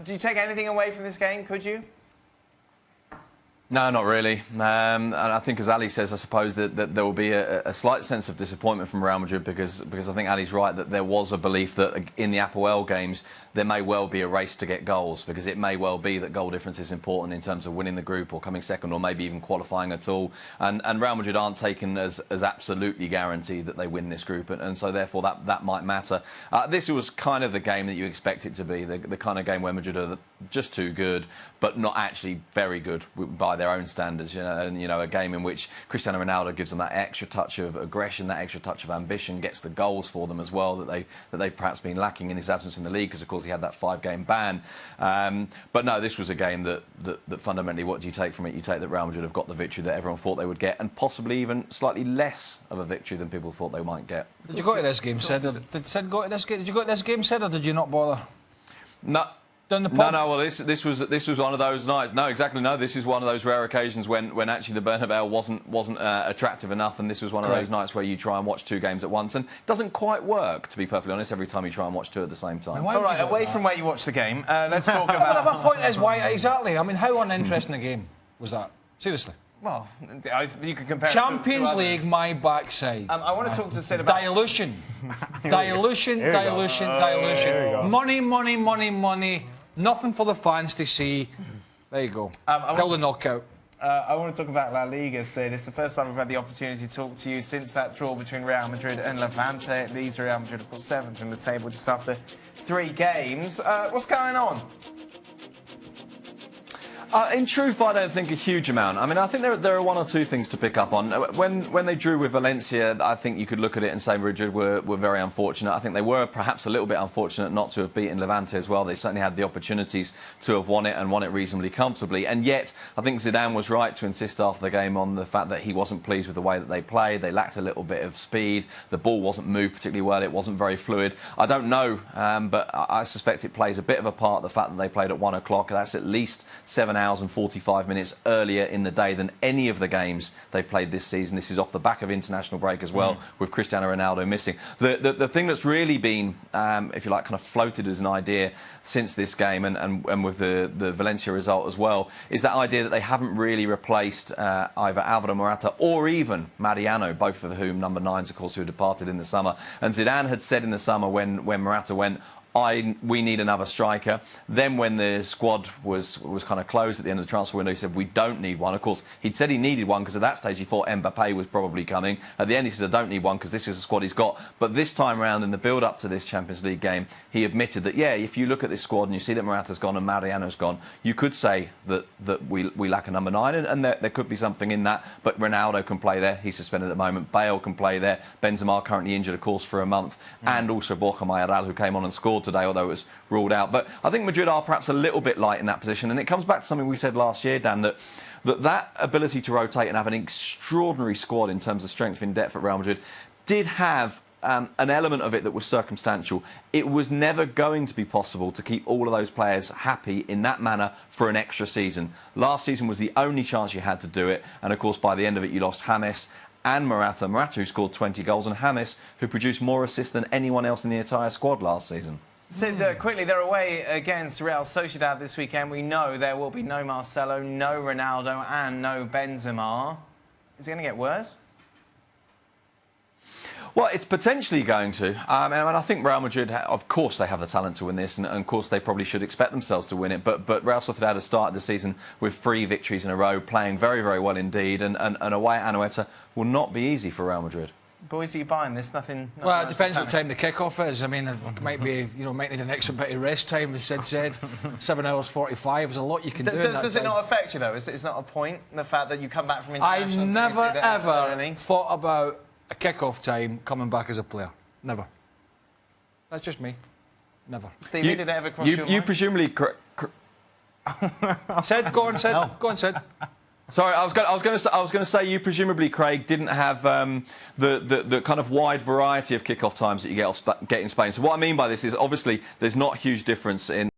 Do you take anything away from this game? Could you? No, not really. And I think, as Ali says, I suppose that there will be a slight sense of disappointment from Real Madrid because I think Ali's right that there was a belief that in the APOEL games there may well be a race to get goals, because it may well be that goal difference is important in terms of winning the group or coming second or maybe even qualifying at all. And Real Madrid aren't taken as absolutely guaranteed that they win this group, and so therefore that might matter. This was kind of the game that you expect it to be, the kind of game where Madrid are just too good, but not actually very good by their own standards, and a game in which Cristiano Ronaldo gives them that extra touch of aggression, that extra touch of ambition, gets the goals for them as well that they've perhaps been lacking in his absence in the league, because of course he had that 5-game ban. But no, this was a game that fundamentally, what do you take from it? You take that Real Madrid have got the victory that everyone thought they would get, and possibly even slightly less of a victory than people thought they might get. Did you go to this game, Sid? Did Sid go to this game? Did you go to this game, Sid, or did you not bother? No. No. Well, this was one of those nights. No, exactly. No, this is one of those rare occasions when actually the Bernabeu wasn't attractive enough, and this was one of those nights where you try and watch 2 games at once, and it doesn't quite work, to be perfectly honest, every time you try and watch 2 at the same time. All right, away from where you watch the game, let's talk about. But my point is, why exactly? I mean, how uninteresting a game was that? Seriously. Well, you could compare Champions it to League, my backside. I want to talk to Sid about dilution. Dilution. Money. Nothing for the fans to see. There you go. Till the knockout. I want to talk about La Liga, Sid. It's the first time we've had the opportunity to talk to you since that draw between Real Madrid and Levante. It leaves Real Madrid, of course, 7th in the table just after 3 games. What's going on? In truth, I don't think a huge amount. I mean, I think there are 1 or 2 things to pick up on. When they drew with Valencia, I think you could look at it and say Madrid were very unfortunate. I think they were perhaps a little bit unfortunate not to have beaten Levante as well. They certainly had the opportunities to have won it and won it reasonably comfortably. And yet, I think Zidane was right to insist after the game on the fact that he wasn't pleased with the way that they played. They lacked a little bit of speed. The ball wasn't moved particularly well. It wasn't very fluid. I don't know, but I suspect it plays a bit of a part, the fact that they played at 1 o'clock. That's at least 7 hours and 45 minutes earlier in the day than any of the games they've played this season. This is off the back of international break as well, with Cristiano Ronaldo missing. The thing that's really been, if you like, kind of floated as an idea since this game and with the Valencia result as well, is that idea that they haven't really replaced either Alvaro Morata or even Mariano, both of whom number 9s, of course, who departed in the summer. And Zidane had said in the summer when Morata went, we need another striker. Then when the squad was kind of closed at the end of the transfer window, he said, we don't need one. Of course, he'd said he needed one because at that stage he thought Mbappe was probably coming. At the end he says, I don't need one because this is the squad he's got. But this time round, in the build-up to this Champions League game, he admitted that, yeah, if you look at this squad and you see that Morata's gone and Mariano's gone, you could say that we lack a number 9, and there could be something in that. But Ronaldo can play there. He's suspended at the moment. Bale can play there. Benzema currently injured, of course, for a month. And also Borja Mayoral, who came on and scored today, although it was ruled out. But I think Madrid are perhaps a little bit light in that position, and it comes back to something we said last year, Dan, that ability to rotate and have an extraordinary squad in terms of strength in depth at Real Madrid did have an element of it that was circumstantial. It was never going to be possible to keep all of those players happy in that manner for an extra season. Last season was the only chance you had to do it, and of course by the end of it you lost James and Morata, who scored 20 goals, and James, who produced more assists than anyone else in the entire squad last season. Sid, quickly, they're away against Real Sociedad this weekend. We know there will be no Marcelo, no Ronaldo and no Benzema. Is it going to get worse? Well, it's potentially going to. And I think Real Madrid, of course, they have the talent to win this, and of course they probably should expect themselves to win it. But Real Sociedad has started the season with 3 victories in a row, playing very, very well indeed, and away at Anoeta will not be easy for Real Madrid. Boys, are you buying this? Nothing well, it depends what time the kick-off is. I mean, it might be, might need an extra bit of rest time, as Sid said. 7 hours 45. There's a lot you can do. Does it not affect you though? It's not a point, the fact that you come back from international? I never ever thought about a kick-off time coming back as a player. Never. That's just me. Never. Steve, did it ever cross your mind? You presumably. Sid, go on, Sid. No. Go on, Sid. Sorry, I was going to say you presumably, Craig, didn't have the kind of wide variety of kick-off times that you get in Spain. So what I mean by this is obviously there's not a huge difference in